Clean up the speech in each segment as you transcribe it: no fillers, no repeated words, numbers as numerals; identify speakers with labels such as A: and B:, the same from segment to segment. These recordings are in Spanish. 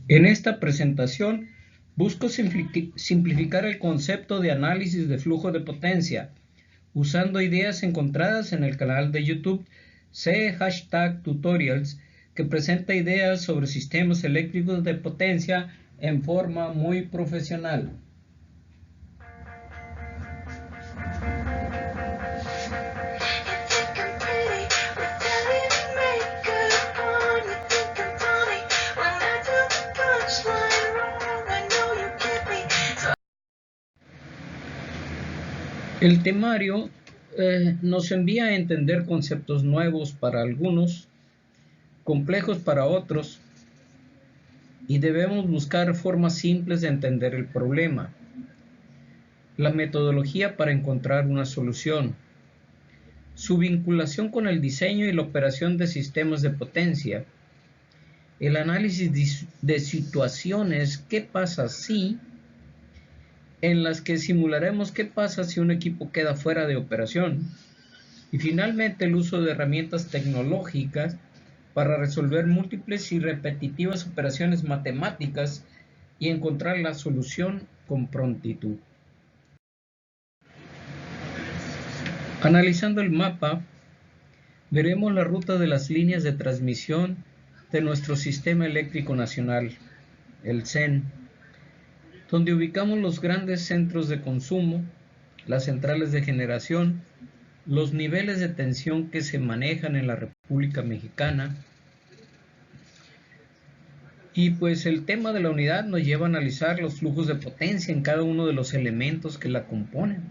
A: En esta presentación busco simplificar el concepto de análisis de flujo de potencia usando ideas encontradas en el canal de YouTube C#Tutorials, que presenta ideas sobre sistemas eléctricos de potencia en forma muy profesional. El temario nos envía a entender conceptos nuevos para algunos, complejos para otros, y debemos buscar formas simples de entender el problema, la metodología para encontrar una solución, su vinculación con el diseño y la operación de sistemas de potencia, el análisis de situaciones, qué pasa si, en las que simularemos qué pasa si un equipo queda fuera de operación, y finalmente el uso de herramientas tecnológicas para resolver múltiples y repetitivas operaciones matemáticas y encontrar la solución con prontitud. Analizando el mapa, veremos la ruta de las líneas de transmisión de nuestro Sistema Eléctrico Nacional, el CEN, donde ubicamos los grandes centros de consumo, las centrales de generación, los niveles de tensión que se manejan en la República Mexicana. Y pues el tema de la unidad nos lleva a analizar los flujos de potencia en cada uno de los elementos que la componen.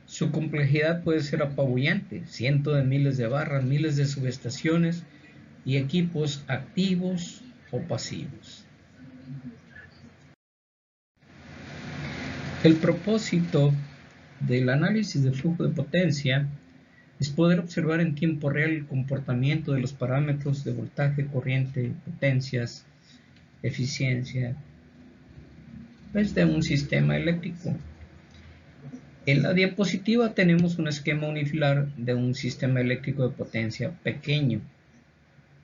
A: Su complejidad puede ser apabullante, cientos de miles de barras, miles de subestaciones y equipos activos o pasivos. El propósito del análisis de flujo de potencia es poder observar en tiempo real el comportamiento de los parámetros de voltaje, corriente, potencias, eficiencia, de un sistema eléctrico. En la diapositiva tenemos un esquema unifilar de un sistema eléctrico de potencia pequeño,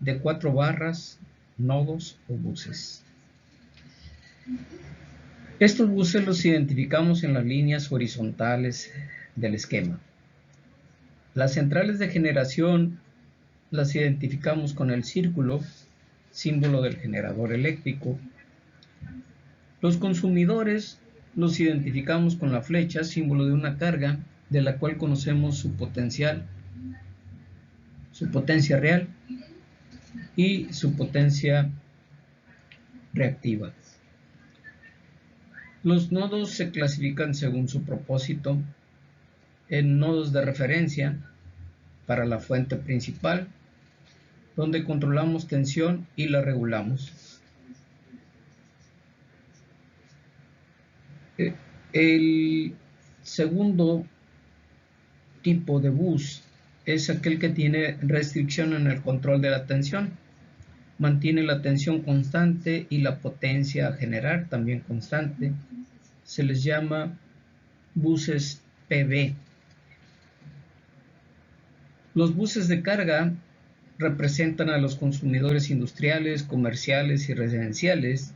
A: de 4 barras, nodos o buses. Estos buses los identificamos en las líneas horizontales del esquema. Las centrales de generación las identificamos con el círculo, símbolo del generador eléctrico. Los consumidores los identificamos con la flecha, símbolo de una carga, de la cual conocemos su potencia real y su potencia reactiva. Los nodos se clasifican según su propósito en nodos de referencia para la fuente principal, donde controlamos tensión y la regulamos. El segundo tipo de bus es aquel que tiene restricción en el control de la tensión. Mantiene la tensión constante y la potencia a generar también constante. Se les llama buses PV. Los buses de carga representan a los consumidores industriales, comerciales y residenciales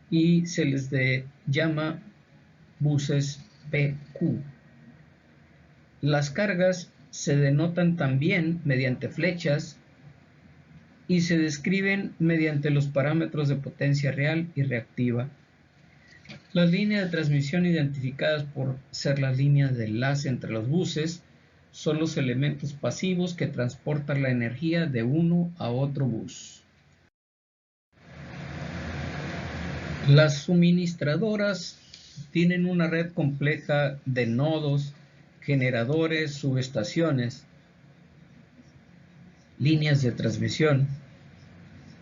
A: y se les llama buses PQ. Las cargas se denotan también mediante flechas y se describen mediante los parámetros de potencia real y reactiva. Las líneas de transmisión identificadas por ser las líneas de enlace entre los buses son los elementos pasivos que transportan la energía de uno a otro bus. Las suministradoras tienen una red compleja de nodos, generadores, subestaciones, líneas de transmisión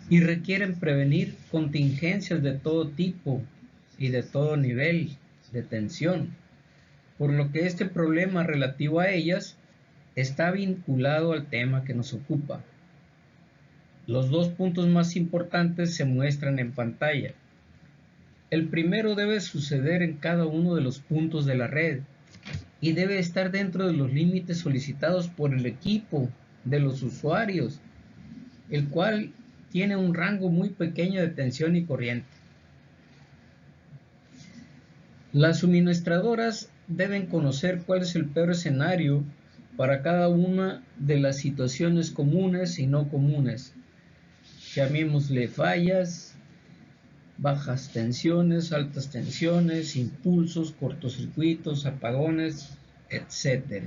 A: y requieren prevenir contingencias de todo tipo y de todo nivel de tensión, por lo que este problema relativo a ellas está vinculado al tema que nos ocupa. Los dos puntos más importantes se muestran en pantalla. El primero debe suceder en cada uno de los puntos de la red y debe estar dentro de los límites solicitados por el equipo de los usuarios, el cual tiene un rango muy pequeño de tensión y corriente. Las suministradoras deben conocer cuál es el peor escenario para cada una de las situaciones comunes y no comunes. Llamémosle fallas, bajas tensiones, altas tensiones, impulsos, cortocircuitos, apagones, etc.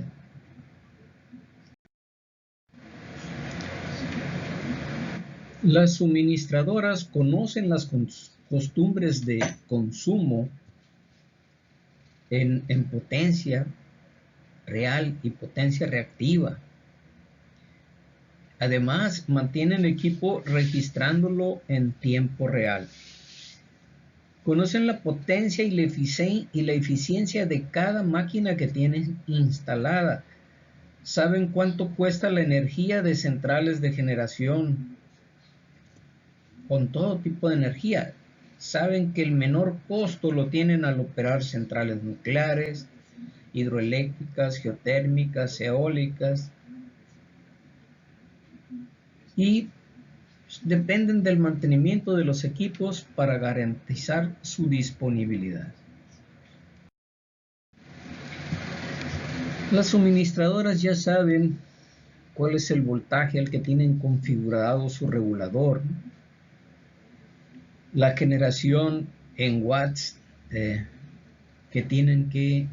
A: Las suministradoras conocen las costumbres de consumo en potencia real y potencia reactiva. Además, mantienen el equipo registrándolo en tiempo real. Conocen la potencia y la eficiencia de cada máquina que tienen instalada. Saben cuánto cuesta la energía de centrales de generación con todo tipo de energía. Saben que el menor costo lo tienen al operar centrales nucleares, hidroeléctricas, geotérmicas, eólicas, y dependen del mantenimiento de los equipos para garantizar su disponibilidad. Las suministradoras ya saben cuál es el voltaje al que tienen configurado su regulador, la generación en watts que tienen que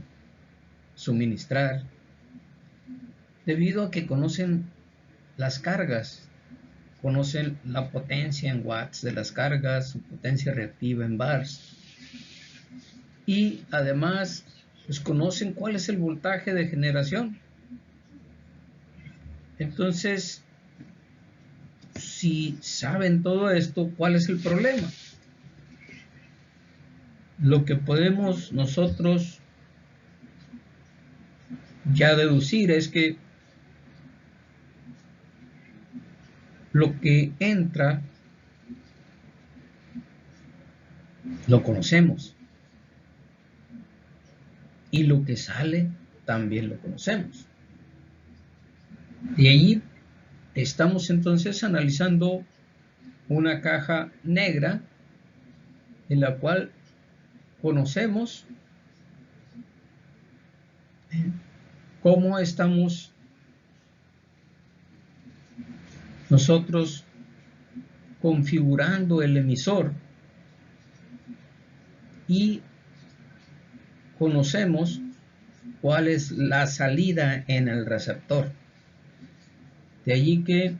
A: suministrar, debido a que conocen las cargas, conocen la potencia en watts de las cargas, su potencia reactiva en bars, y además pues conocen cuál es el voltaje de generación. Entonces, si saben todo esto, ¿cuál es el problema? Lo que podemos nosotros ya deducir es que lo que entra lo conocemos y lo que sale también lo conocemos. De allí estamos entonces analizando una caja negra en la cual conocemos cómo estamos nosotros configurando el emisor y conocemos cuál es la salida en el receptor. De allí que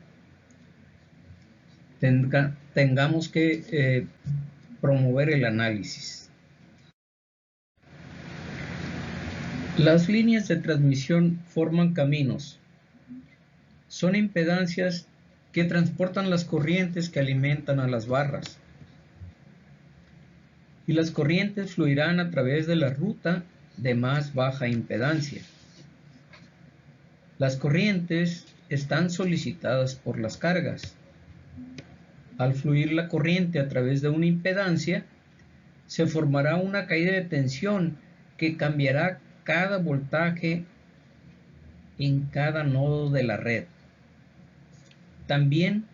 A: tengamos que promover el análisis. Las líneas de transmisión forman caminos. Son impedancias que transportan las corrientes que alimentan a las barras. Y las corrientes fluirán a través de la ruta de más baja impedancia. Las corrientes están solicitadas por las cargas. Al fluir la corriente a través de una impedancia, se formará una caída de tensión que cambiará cada voltaje en cada nodo de la red. También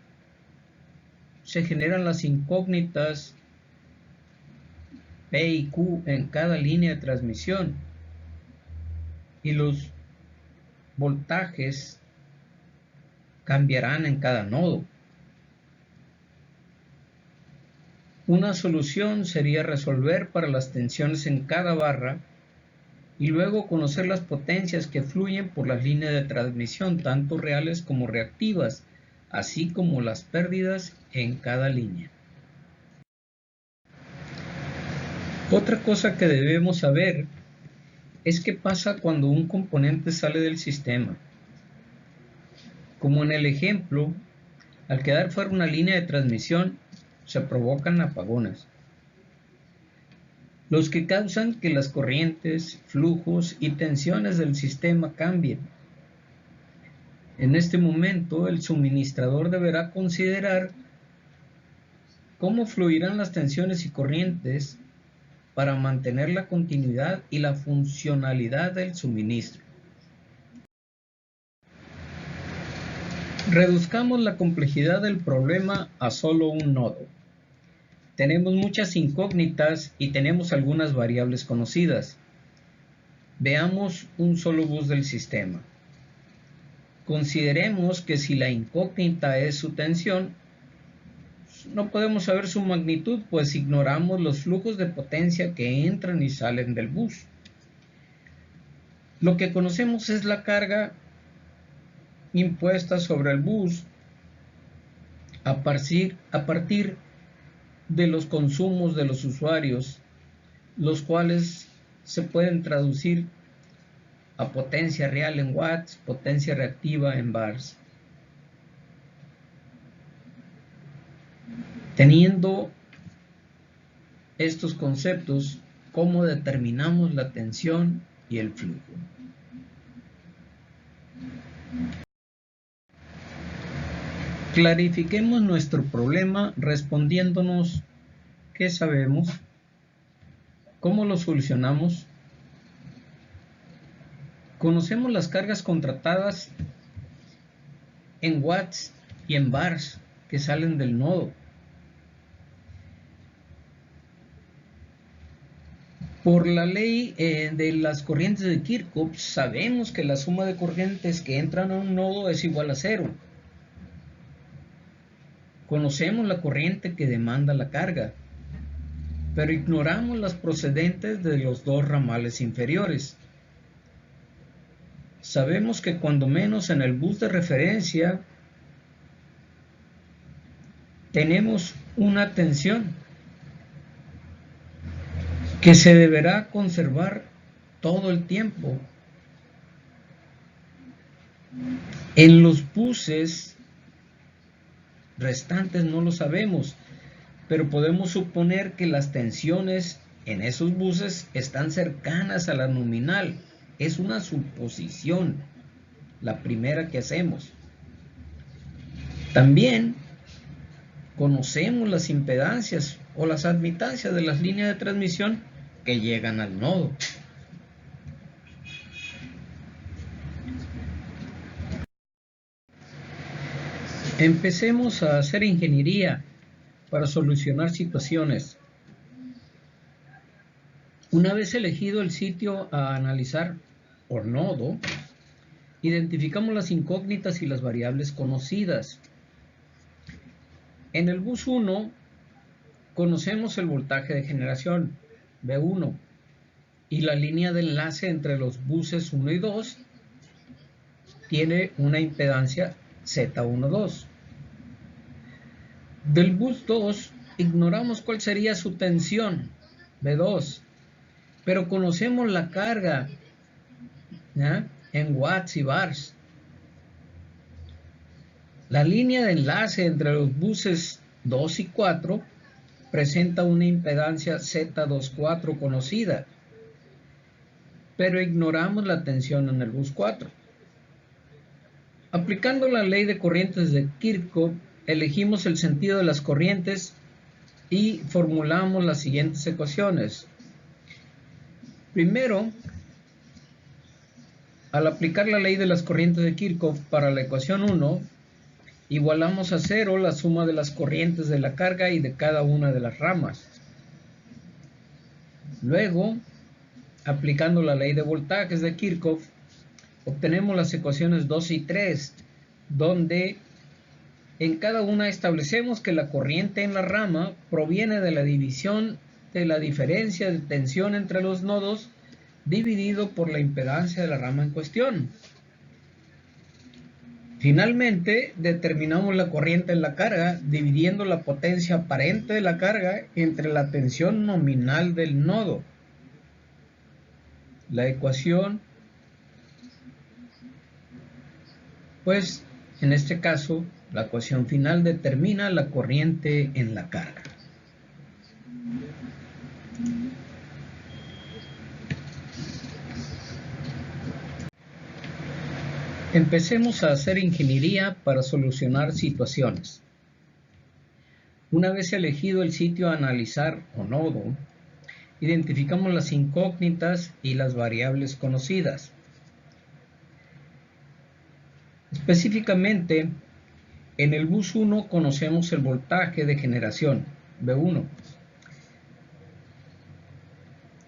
A: se generan las incógnitas P y Q en cada línea de transmisión y los voltajes cambiarán en cada nodo. Una solución sería resolver para las tensiones en cada barra y luego conocer las potencias que fluyen por las líneas de transmisión, tanto reales como reactivas, así como las pérdidas en cada línea. Otra cosa que debemos saber es qué pasa cuando un componente sale del sistema. Como en el ejemplo, al quedar fuera una línea de transmisión, se provocan apagones, los que causan que las corrientes, flujos y tensiones del sistema cambien. En este momento, el suministrador deberá considerar cómo fluirán las tensiones y corrientes para mantener la continuidad y la funcionalidad del suministro. Reduzcamos la complejidad del problema a solo un nodo. Tenemos muchas incógnitas y tenemos algunas variables conocidas. Veamos un solo bus del sistema. Consideremos que si la incógnita es su tensión, no podemos saber su magnitud, pues ignoramos los flujos de potencia que entran y salen del bus. Lo que conocemos es la carga impuesta sobre el bus a partir de los consumos de los usuarios, los cuales se pueden traducir a potencia real en watts, potencia reactiva en bars. Teniendo estos conceptos, ¿cómo determinamos la tensión y el flujo? Clarifiquemos nuestro problema respondiéndonos ¿qué sabemos? ¿Cómo lo solucionamos? Conocemos las cargas contratadas en watts y en bars que salen del nodo. Por la ley de las corrientes de Kirchhoff, sabemos que la suma de corrientes que entran a un nodo es igual a cero. Conocemos la corriente que demanda la carga, pero ignoramos las procedentes de los dos ramales inferiores. Sabemos que cuando menos en el bus de referencia tenemos una tensión que se deberá conservar todo el tiempo. En los buses restantes no lo sabemos, pero podemos suponer que las tensiones en esos buses están cercanas a la nominal. Es una suposición, la primera que hacemos. También conocemos las impedancias o las admitancias de las líneas de transmisión que llegan al nodo. Empecemos a hacer ingeniería para solucionar situaciones. Una vez elegido el sitio a analizar o nodo, identificamos las incógnitas y las variables conocidas. En el bus 1 conocemos el voltaje de generación, V1, y la línea de enlace entre los buses 1 y 2 tiene una impedancia Z12. Del bus 2 ignoramos cuál sería su tensión, V2, pero conocemos la carga en watts y bars. La línea de enlace entre los buses 2 y 4 presenta una impedancia Z24 conocida, pero ignoramos la tensión en el bus 4. Aplicando la ley de corrientes de Kirchhoff, elegimos el sentido de las corrientes y formulamos las siguientes ecuaciones. Primero, al aplicar la ley de las corrientes de Kirchhoff para la ecuación 1, igualamos a 0 la suma de las corrientes de la carga y de cada una de las ramas. Luego, aplicando la ley de voltajes de Kirchhoff, obtenemos las ecuaciones 2 y 3, donde en cada una establecemos que la corriente en la rama proviene de la división de la diferencia de tensión entre los nodos dividido por la impedancia de la rama en cuestión. Finalmente, determinamos la corriente en la carga dividiendo la potencia aparente de la carga entre la tensión nominal del nodo. La ecuación, pues en este caso, la ecuación final determina la corriente en la carga. Empecemos a hacer ingeniería para solucionar situaciones. Una vez elegido el sitio a analizar o nodo, identificamos las incógnitas y las variables conocidas. Específicamente, En el bus 1 conocemos el voltaje de generación, V1.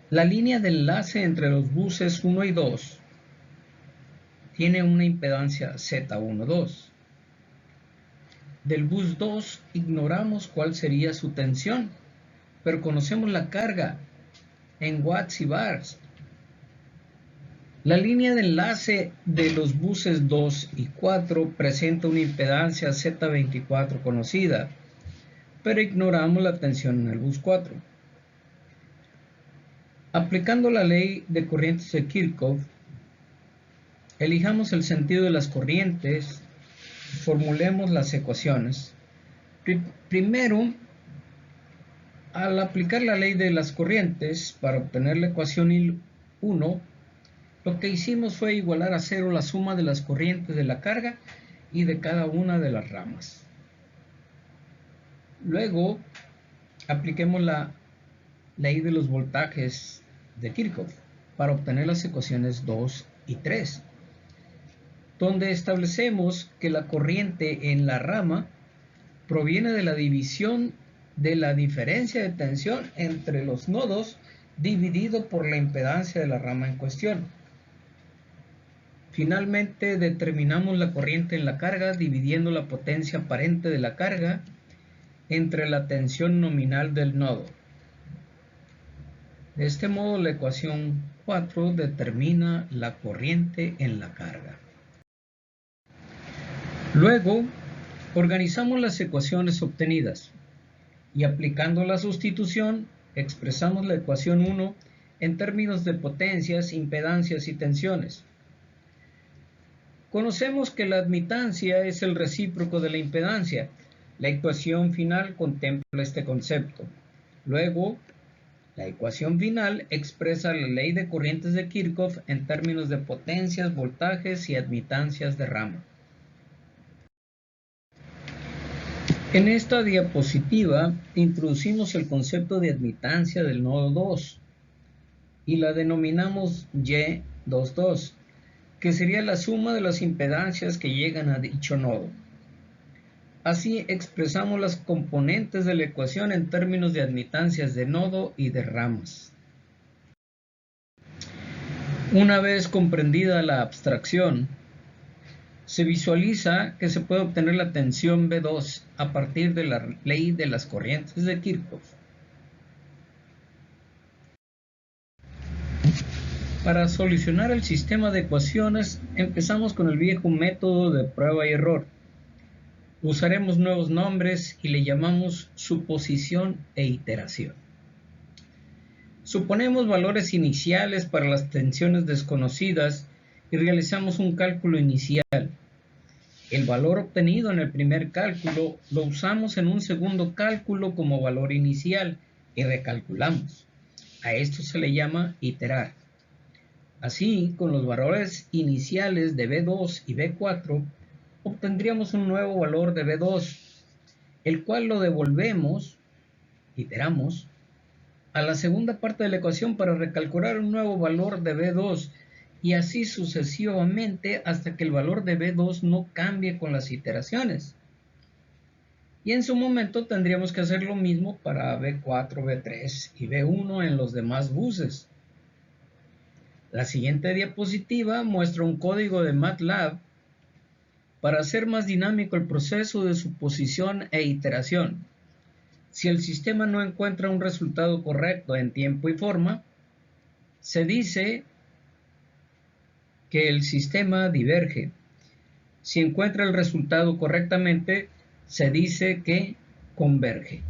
A: La línea de enlace entre los buses 1 y 2 tiene una impedancia Z12. Del bus 2 ignoramos cuál sería su tensión, pero conocemos la carga en watts y bars. La línea de enlace de los buses 2 y 4 presenta una impedancia Z24 conocida, pero ignoramos la tensión en el bus 4. Aplicando la ley de corrientes de Kirchhoff, elijamos el sentido de las corrientes, formulemos las ecuaciones. Primero, al aplicar la ley de las corrientes para obtener la ecuación 1, lo que hicimos fue igualar a 0 la suma de las corrientes de la carga y de cada una de las ramas. Luego, apliquemos la ley de los voltajes de Kirchhoff para obtener las ecuaciones 2 y 3, donde establecemos que la corriente en la rama proviene de la división de la diferencia de tensión entre los nodos dividido por la impedancia de la rama en cuestión. Finalmente, determinamos la corriente en la carga dividiendo la potencia aparente de la carga entre la tensión nominal del nodo. De este modo, la ecuación 4 determina la corriente en la carga. Luego, organizamos las ecuaciones obtenidas y aplicando la sustitución, expresamos la ecuación 1 en términos de potencias, impedancias y tensiones. Conocemos que la admitancia es el recíproco de la impedancia. La ecuación final contempla este concepto. Luego, la ecuación final expresa la ley de corrientes de Kirchhoff en términos de potencias, voltajes y admitancias de rama. En esta diapositiva introducimos el concepto de admitancia del nodo 2 y la denominamos Y22, que sería la suma de las impedancias que llegan a dicho nodo. Así expresamos las componentes de la ecuación en términos de admitancias de nodo y de ramas. Una vez comprendida la abstracción, se visualiza que se puede obtener la tensión V2 a partir de la ley de las corrientes de Kirchhoff. Para solucionar el sistema de ecuaciones, empezamos con el viejo método de prueba y error. Usaremos nuevos nombres y le llamamos suposición e iteración. Suponemos valores iniciales para las tensiones desconocidas y realizamos un cálculo inicial. El valor obtenido en el primer cálculo lo usamos en un segundo cálculo como valor inicial y recalculamos. A esto se le llama iterar. Así, con los valores iniciales de V2 y V4, obtendríamos un nuevo valor de V2, el cual lo devolvemos, iteramos, a la segunda parte de la ecuación para recalcular un nuevo valor de V2 y así sucesivamente hasta que el valor de V2 no cambie con las iteraciones. Y en su momento tendríamos que hacer lo mismo para V4, V3 y V1 en los demás buses. La siguiente diapositiva muestra un código de MATLAB para hacer más dinámico el proceso de suposición e iteración. Si el sistema no encuentra un resultado correcto en tiempo y forma, se dice que el sistema diverge. Si encuentra el resultado correctamente, se dice que converge.